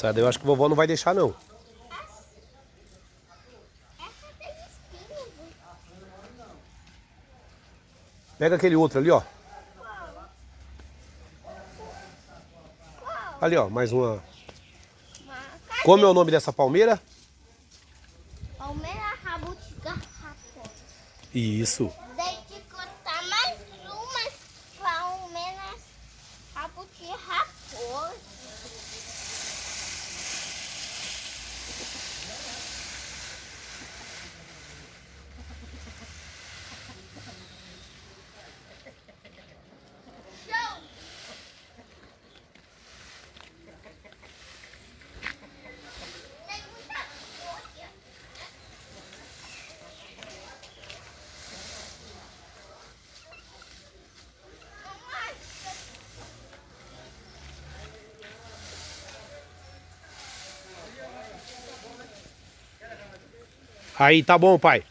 Essa daí eu acho que a vovó não vai deixar, não. Essa tem espinho. Pega aquele outro ali, ó. Ali, ó, mais uma. Como é o nome dessa palmeira? Palmeira jabuticaba. Isso. Deixa eu contar mais umas palmeiras jabuticaba. Show! Tem muita coisa. Aí, tá bom, pai.